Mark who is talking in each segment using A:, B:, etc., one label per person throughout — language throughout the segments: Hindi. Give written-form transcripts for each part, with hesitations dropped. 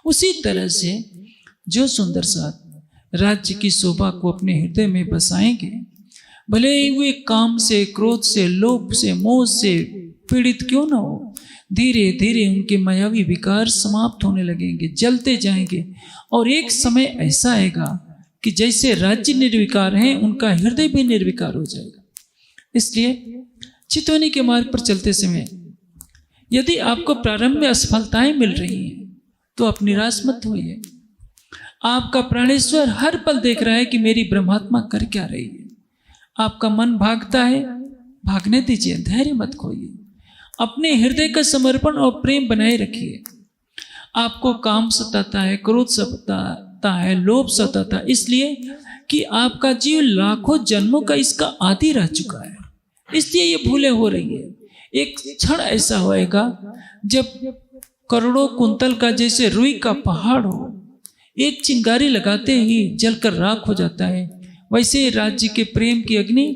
A: उसी तरह से जो सुंदर साथ राज्य की शोभा को अपने हृदय में बसाएंगे, भले ही वे काम से, क्रोध से, लोभ से, मोह से पीड़ित क्यों ना हो, धीरे धीरे उनके मायावी विकार समाप्त होने लगेंगे, जलते जाएंगे। और एक समय ऐसा आएगा कि जैसे राज्य निर्विकार है, उनका हृदय भी निर्विकार हो जाएगा। इसलिए चितवनी के मार्ग पर चलते समय यदि आपको प्रारंभ में असफलताएं मिल रही हैं तो आप निराश मत होइए। आपका प्राणेश्वर हर पल देख रहा है कि मेरी ब्रह्मात्मा कर क्या रही है। आपका मन भागता है, भागने दीजिए, धैर्य मत खोइए। अपने हृदय का समर्पण और प्रेम बनाए रखिए। आपको काम सताता है, क्रोध सताता है, लोभ सताता है, इसलिए कि आपका जीव लाखों जन्मों का इसका आदी रह चुका है, इसलिए ये भूलें हो रही है। एक क्षण ऐसा होएगा जब करोड़ों कुंतल का जैसे रुई का पहाड़ हो, एक चिंगारी लगाते ही जलकर राख हो जाता है, वैसे राज्य के प्रेम की अग्नि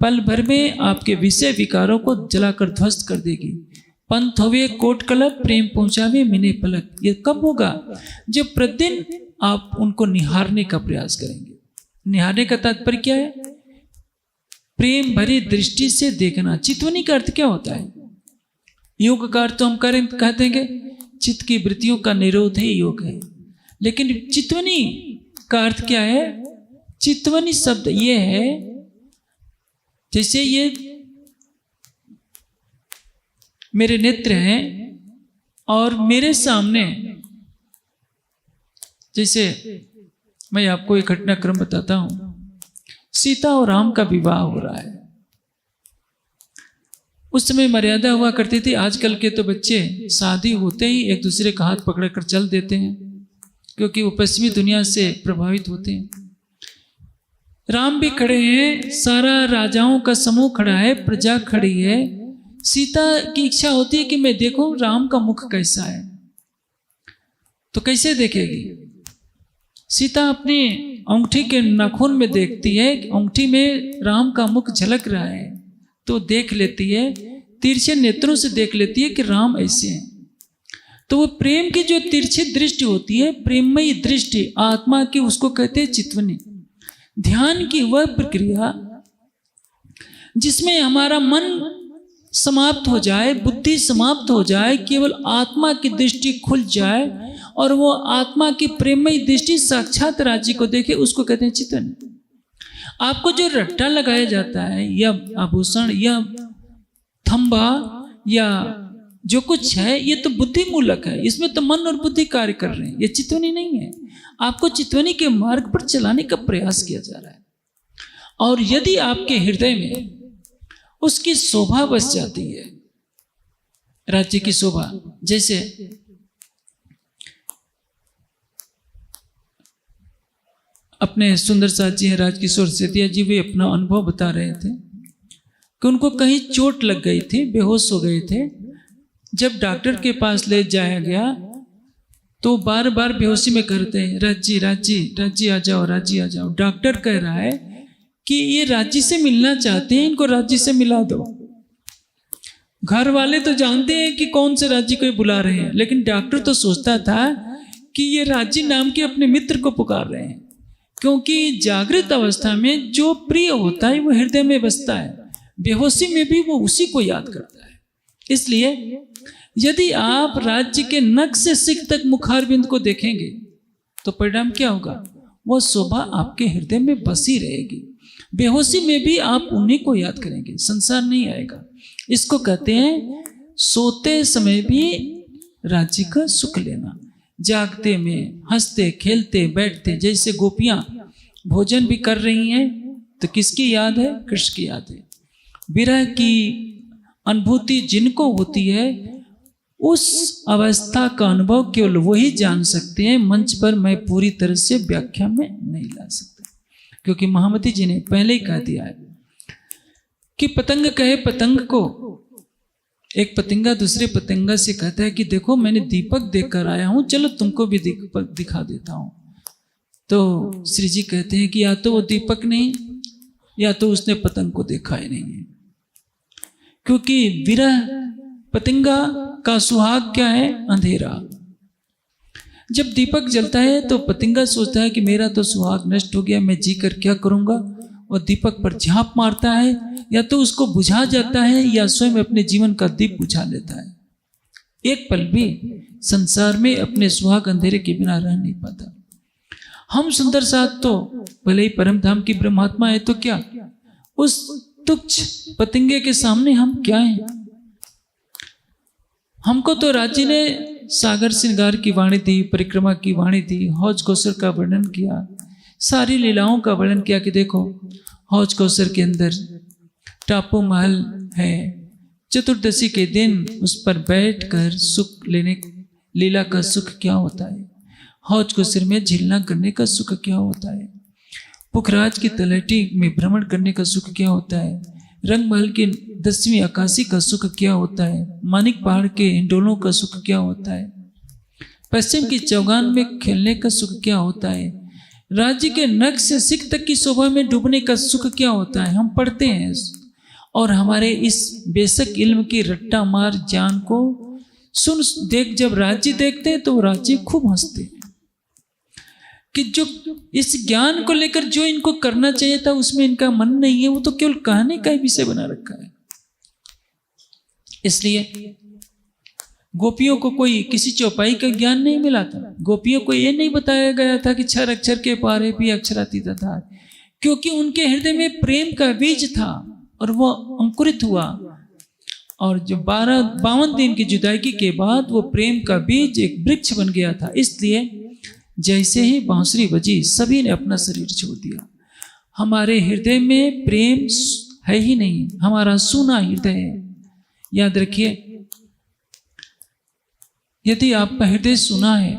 A: पल भर में आपके विषय विकारों को जलाकर ध्वस्त कर देगी। पंथ होवे कोट कलप, प्रेम पहुंचावे मिने पलक। ये कब होगा? जब प्रतिदिन आप उनको निहारने का प्रयास करेंगे। निहारने का तात्पर्य क्या है? प्रेम भरी दृष्टि से देखना। चितवनी का अर्थ क्या होता है? योग का अर्थ तो हम कह देंगे चित्त की वृत्तियों का निरोध ही योग है, लेकिन चितवनी का अर्थ क्या है? चितवनी शब्द ये है, जैसे ये मेरे नेत्र हैं और मेरे सामने, जैसे मैं आपको एक घटनाक्रम बताता हूं। सीता और राम का विवाह हो रहा है। उस समय मर्यादा हुआ करती थी। आजकल के तो बच्चे शादी होते ही एक दूसरे का हाथ पकड़कर चल देते हैं, क्योंकि वो पश्चिमी दुनिया से प्रभावित होते हैं। राम भी खड़े हैं, सारा राजाओं का समूह खड़ा है, प्रजा खड़ी है। सीता की इच्छा होती है कि मैं देखूं राम का मुख कैसा है। तो कैसे देखेगी? सीता अपनी अंगूठी के नाखून में देखती है, अंगूठी में राम का मुख झलक रहा है, तो देख लेती है, तिरछे नेत्रों से देख लेती है कि राम ऐसे हैं। तो वो प्रेम की जो तिरछी दृष्टि होती है, प्रेममयी दृष्टि आत्मा की, उसको कहते हैं चितवनी। ध्यान की वह प्रक्रिया जिसमें हमारा मन समाप्त हो जाए, बुद्धि समाप्त हो जाए, केवल आत्मा की दृष्टि खुल जाए और वो आत्मा की प्रेममयी दृष्टि साक्षात राज्य को देखे, उसको कहते हैं चितवनी। आपको जो रट्टा लगाया जाता है, या आभूषण या थंबा या जो कुछ है, ये तो बुद्धि मूलक है, इसमें तो मन और बुद्धि कार्य कर रहे हैं, ये चितवनी नहीं है। आपको चितवनी के मार्ग पर चलाने का प्रयास किया जा रहा है। और यदि आपके हृदय में उसकी शोभा बस जाती है, राज्य की शोभा, जैसे अपने सुंदर साथ जी हैं, राजकिशोर सेतिया जी, वे अपना अनुभव बता रहे थे कि उनको कहीं चोट लग गई थी, बेहोश हो गए थे। जब डॉक्टर के पास ले जाया गया तो बार बार बेहोशी में करते हैं, राज्य राज्य राज्य आ जाओ, राज्य आ जाओ। डॉक्टर कह रहा है कि ये राज्य से मिलना चाहते हैं, इनको राज्य से मिला दो। घर वाले तो जानते हैं कि कौन से राज्य को बुला रहे हैं, लेकिन डॉक्टर तो सोचता था कि ये राज्य नाम के अपने मित्र को पुकार रहे हैं, क्योंकि जागृत अवस्था में जो प्रिय होता है वो हृदय में बसता है, बेहोशी में भी वो उसी को याद करता है। इसलिए यदि आप राज्य के नख से सिख तक मुखारबिंद को देखेंगे तो परिणाम क्या होगा? वह शोभा आपके हृदय में बसी रहेगी। बेहोशी में भी आप उन्हीं को याद करेंगे, संसार नहीं आएगा। इसको कहते हैं सोते समय भी राज्य का सुख लेना, जागते में हंसते खेलते बैठते। जैसे गोपियां भोजन भी कर रही हैं तो किसकी याद है? कृष्ण की याद है। विरह की अनुभूति जिनको होती है, उस अवस्था का अनुभव केवल वही जान सकते हैं। मंच पर मैं पूरी तरह से व्याख्या में नहीं ला सकता, क्योंकि महामती जी ने पहले ही कह दिया है कि पतंग कहे पतंग को। एक पतंगा दूसरे पतंगा से कहता है कि देखो मैंने दीपक देखकर आया हूं, चलो तुमको भी दीपक दिखा देता हूं। तो श्री जी कहते हैं कि या तो वो दीपक नहीं, या तो उसने पतंग को देखा ही नहीं है। क्योंकि विरह, पतंगा का सुहाग क्या है? अंधेरा। जब दीपक जलता है तो पतंगा सोचता है कि मेरा तो सुहाग नष्ट हो गया, मैं जी कर क्या करूंगा, और दीपक पर झांप मारता है, या तो उसको बुझा जाता है या स्वयं अपने जीवन का दीप बुझा लेता है। एक पल भी संसार में अपने सुहाग अंधेरे के बिना रह नहीं पाता। हम सुंदर साथ तो भले ही परम धाम की ब्रह्मात्मा है, तो क्या उस तुच्छ पतंगे के सामने हम क्या हैं? हमको तो राज्य ने सागर श्रृंगार की वाणी दी, परिक्रमा की वाणी दी, हौज कौसर का वर्णन किया, सारी लीलाओं का वर्णन किया कि देखो हौज कौसर के अंदर टापू महल है, चतुर्दशी के दिन उस पर बैठकर सुख लेने, लीला का सुख क्या होता है, हौज कौसर में झीलना करने का सुख क्या होता है, पुखराज की तलहटी में भ्रमण करने का सुख क्या होता है, रंग महल की 10वीं आकाशी का सुख क्या होता है, मानिक पहाड़ के हिंडोलों का सुख क्या होता है, पश्चिम की चौगान में खेलने का सुख क्या होता है, राज्य के नख से सिख तक की शोभा में डूबने का सुख क्या होता है। हम पढ़ते हैं और हमारे इस बेशक इल्म की रट्टा मार ज्ञान को सुन देख जब राज्य देखते हैं तो राज्य खूब हंसते हैं कि जो इस ज्ञान को लेकर जो इनको करना चाहिए था उसमें इनका मन नहीं है, वो तो केवल कहानी का ही विषय बना रखा है। इसलिए गोपियों को कोई किसी चौपाई का ज्ञान नहीं मिला था। गोपियों को यह नहीं बताया गया था कि 6 अक्षर के पारे भी अक्षरातीत था, क्योंकि उनके हृदय में प्रेम का बीज था और वह अंकुरित हुआ, और जो 52 दिन की जुदाई के बाद वो प्रेम का बीज एक वृक्ष बन गया था। इसलिए जैसे ही बांसुरी बजी सभी ने अपना शरीर छोड़ दिया। हमारे हृदय में प्रेम है ही नहीं, हमारा सूना हृदय है। याद रखिए, यदि आपका हृदय सुना है,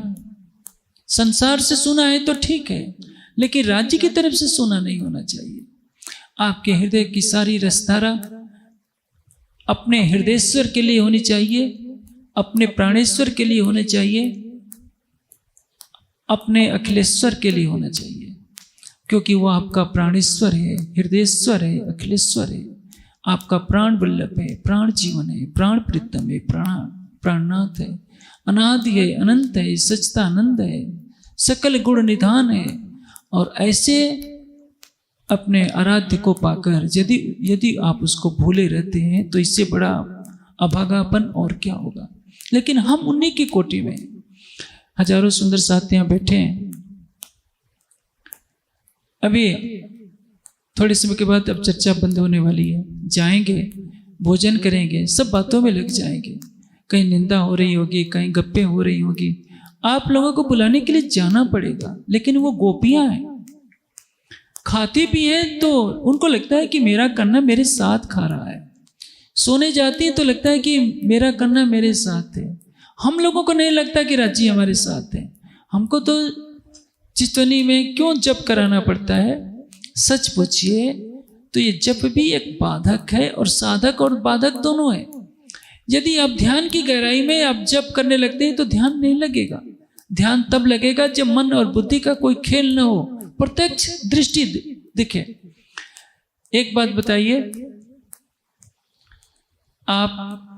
A: संसार से सुना है तो ठीक है, लेकिन राज्य की तरफ से सुना नहीं होना चाहिए। आपके हृदय की सारी रसधारा अपने हृदयेश्वर के लिए होनी चाहिए, अपने प्राणेश्वर के लिए होना चाहिए, अपने अखिलेश्वर के लिए होना चाहिए, क्योंकि वो आपका प्राणेश्वर है, हृदयेश्वर है, अखिलेश्वर है, आपका प्राण वल्लभ है, प्राण जीवन है, प्राण प्रीतम है, प्राणनाथ है, अनादि है, अनंत है, सच्चिदानंद है, सकल गुण निधान है। और ऐसे अपने आराध्य को पाकर यदि आप उसको भूले रहते हैं तो इससे बड़ा अभागापन और क्या होगा। लेकिन हम उन्हीं की कोटि में, हजारों सुंदर साथी यहाँ बैठे हैं। अभी थोड़े समय के बाद अब चर्चा बंद होने वाली है, जाएंगे, भोजन करेंगे, सब बातों में लग जाएंगे, कहीं निंदा हो रही होगी, कहीं गप्पे हो रही होगी। आप लोगों को बुलाने के लिए जाना पड़ेगा, लेकिन वो गोपियां हैं, खाती भी हैं तो उनको लगता है कि मेरा कन्ना मेरे साथ खा रहा है, सोने जाती है तो लगता है कि मेरा कन्ना मेरे साथ है। हम लोगों को नहीं लगता कि राज्य हमारे साथ है। हमको तो चितवनी में क्यों जप कराना पड़ता है? सच पूछिए तो ये जप भी एक बाधक है, और साधक और बाधक दोनों है। यदि आप ध्यान की गहराई में आप जप करने लगते हैं तो ध्यान नहीं लगेगा। ध्यान तब लगेगा जब मन और बुद्धि का कोई खेल न हो, प्रत्यक्ष दृष्टि दिखे। एक बात बताइए, आप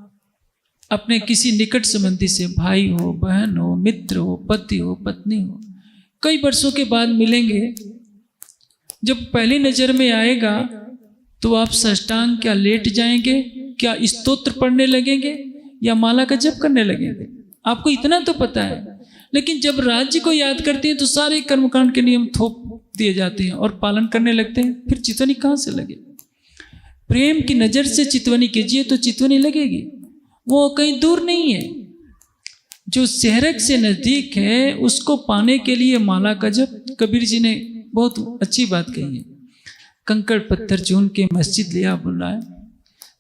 A: अपने किसी निकट संबंधी से, भाई हो, बहन हो, मित्र हो, पति हो, पत्नी हो, कई वर्षों के बाद मिलेंगे, जब पहली नजर में आएगा तो आप साष्टांग क्या लेट जाएंगे, क्या स्तोत्र पढ़ने लगेंगे, या माला का जप करने लगेंगे? आपको इतना तो पता है। लेकिन जब राज्य को याद करते हैं तो सारे कर्मकांड के नियम थोप दिए जाते हैं और पालन करने लगते हैं, फिर चितवनी कहाँ से लगे? प्रेम की नजर से चितवनी कीजिए तो चितवनी लगेगी, वो कहीं दूर नहीं है। जो शहरक से नजदीक है उसको पाने के लिए माला का जप। कबीर जी ने बहुत अच्छी बात कही है, कंकड़ पत्थर चून के मस्जिद लिया बुलाए,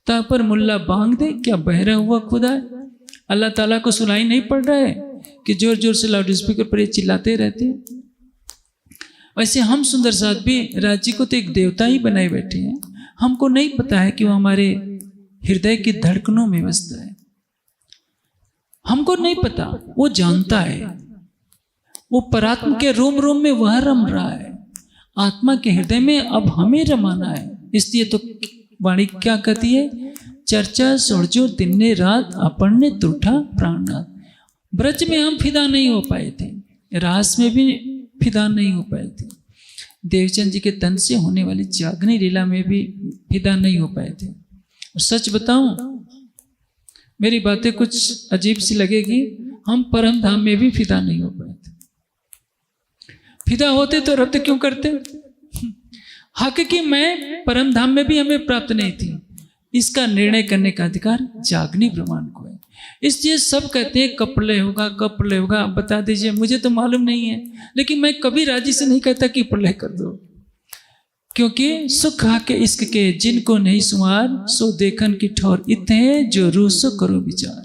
A: ता पर मुल्ला बांग दे, क्या बहरा हुआ खुदा है? अल्लाह ताला को सुनाई नहीं पड़ रहा है कि जोर जोर से लाउड स्पीकर पर ये चिल्लाते रहते हैं। वैसे हम सुंदर साथ भी राज्य को तो एक देवता ही बनाए बैठे हैं। हमको नहीं पता है कि वो हमारे हृदय की धड़कनों में बसता है, हमको नहीं पता, वो जानता है। वो परात्म के रोम रोम में वह रम रहा है, आत्मा के हृदय में अब हमें रमाना है। इसलिए तो वाणी क्या कहती है, चर्चा सोड़जो दिन ने रात अपन ने तुठा प्राणनाथ। ब्रज में हम फिदा नहीं हो पाए थे, रास में भी फिदा नहीं हो पाए थे, देवचंद जी के तन से होने वाली जागनी लीला में भी फिदा नहीं हो पाए थे। और सच बताऊं, मेरी बातें कुछ अजीब सी लगेगी, हम परम धाम में भी फिदा नहीं हो पाए थे। फिदा होते तो रब्त क्यों करते? हक की मैं परम धाम में भी हमें प्राप्त नहीं थी। इसका निर्णय करने का अधिकार जागनी ब्रह्मांड को है। इसलिए सब कहते हैं कपले होगा, कपले होगा। आप बता दीजिए, मुझे तो मालूम नहीं है, लेकिन मैं कभी राजी से नहीं कहता कि प्रलय कर दो, क्योंकि सुख के इश्क के जिनको नहीं सुमार, सो देखन की ठौर इतने जो रूसो करो विचार।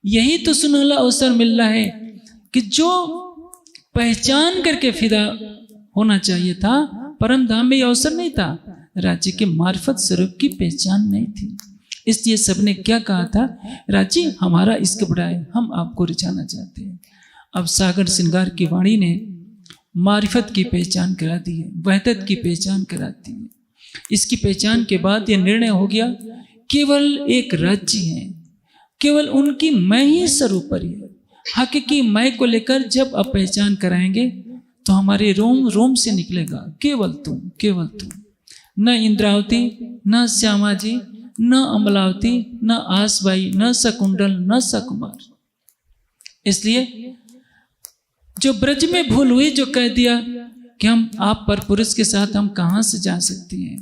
A: यही तो सुनहला अवसर मिल रहा है कि जो पहचान करके फिदा होना चाहिए था, परम धाम में यह अवसर नहीं था। राज्य के मार्फत स्वरूप की पहचान नहीं थी। इसलिए सबने क्या कहा था, राजी हमारा इश्क बड़ा है, हम आपको रिझाना चाहते हैं। अब सागर श्रृंगार की वाणी ने मारिफत की पहचान करा दी है, वहदत की पहचान करा दी है। इसकी पहचान के बाद यह निर्णय हो गया, केवल एक राज्य है, केवल उनकी मैं ही सर्वोपरि है। हकीकी मैं को लेकर जब आप पहचान कराएंगे तो हमारे रोम रोम से निकलेगा केवल तुम, केवल तुम। न इंद्रावती, न श्यामा जी, न अमलावती, न आसबाई, न सकुंडल, न सकुमार। इसलिए जो ब्रज में भूल हुई, जो कह दिया कि हम आप पर पुरुष के साथ हम कहां से जा सकते हैं,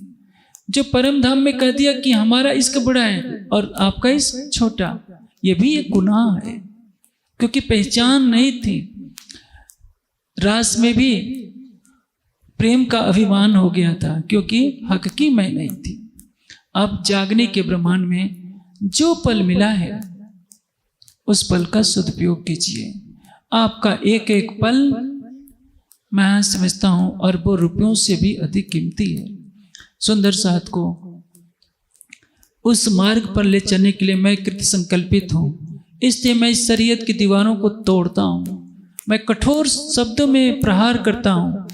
A: जो परम धाम में कह दिया कि हमारा इश्क बड़ा है और आपका इश्क छोटा, यह भी एक गुनाह है, क्योंकि पहचान नहीं थी। रास में भी प्रेम का अभिमान हो गया था, क्योंकि हक की मैं नहीं थी। अब जागने के ब्रह्मांड में जो पल मिला है, उस पल का सदुपयोग कीजिए। आपका एक एक पल मैं समझता हूं अरबों रुपयों से भी अधिक कीमती है। सुंदर साथ को उस मार्ग पर ले चलने के लिए मैं कृत संकल्पित हूं। इसलिए मैं इस शरीयत की दीवारों को तोड़ता हूं, मैं कठोर शब्दों में प्रहार करता हूं।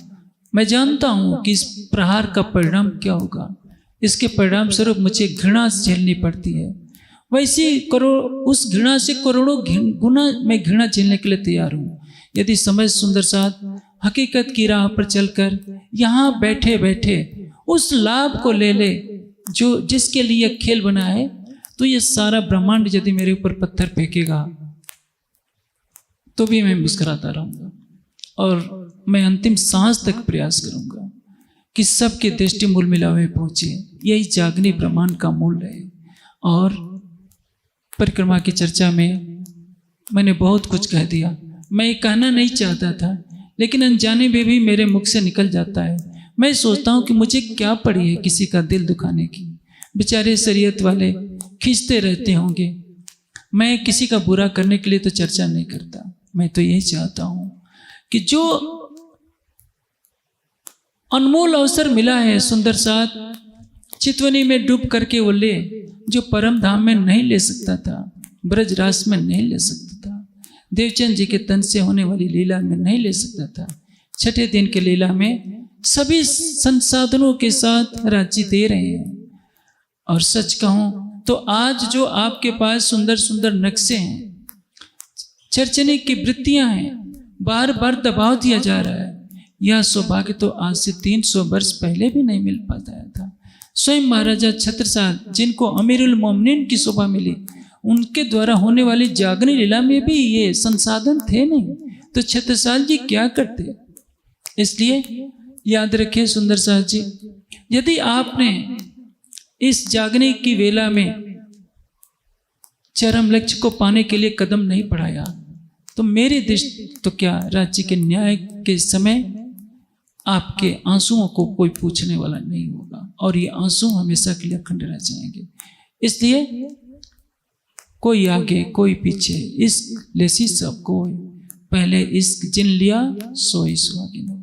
A: मैं जानता हूं कि इस प्रहार का परिणाम क्या होगा। इसके परिणाम स्वरूप मुझे घृणा झेलनी पड़ती है। वैसी उस घृणा से करोड़ों गुना मैं घृणा झेलने के लिए तैयार हूँ। यदि समय सुंदर साथ हकीकत की राह पर चलकर यहाँ बैठे बैठे उस लाभ को ले ले जो जिसके लिए खेल बना है, तो ये सारा ब्रह्मांड यदि मेरे ऊपर पत्थर फेंकेगा तो भी मैं मुस्कुराता रहूंगा और मैं अंतिम सांस तक प्रयास करूंगा कि सबके दृष्टि मूल मिलावे पहुंचे। यही जागनी ब्रह्मांड का मूल है। और परिक्रमा की चर्चा में मैंने बहुत कुछ कह दिया। मैं ये कहना नहीं चाहता था, लेकिन अनजाने में भी मेरे मुख से निकल जाता है। मैं सोचता हूँ कि मुझे क्या पड़ी है किसी का दिल दुखाने की। बेचारे शरीयत वाले खींचते रहते होंगे। मैं किसी का बुरा करने के लिए तो चर्चा नहीं करता। मैं तो यही चाहता हूँ कि जो अनमोल अवसर मिला है सुंदर साथ चितवनी में डूब करके वो ले, जो परम धाम में नहीं ले सकता था, ब्रज रास में नहीं ले सकता था, देवचंद जी के तन से होने वाली लीला में नहीं ले सकता था। छठे दिन के लीला में सभी संसाधनों के साथ राज्य दे रहे हैं। और सच कहूं तो आज जो आपके पास सुंदर सुंदर नक्शे हैं, चर्चने की वृत्तियां हैं, बार बार दबाव दिया जा रहा है। यह सौभाग्य तो आज से 300 वर्ष पहले भी नहीं मिल पाता था। स्वयं महाराजा छत्रसाल, जिनको अमीरुल मोमिनीन की शोभा मिली, उनके द्वारा होने वाली जागनी लीला में भी ये संसाधन थे नहीं, तो छत्रसाल जी क्या करते। इसलिए याद रखिए सुंदर साथ जी, यदि आपने इस जागने की वेला में चरम लक्ष्य को पाने के लिए कदम नहीं बढ़ाया, तो मेरी दृष्टि तो क्या, राज्य के न्याय के समय आपके आंसुओं को कोई पूछने वाला नहीं होगा और ये आंसू हमेशा के लिए अखंड रह जाएंगे। इसलिए कोई आगे कोई पीछे, इश्क लेसी सब कोई, पहले इश्क जिन लिया सोई सुहागिन।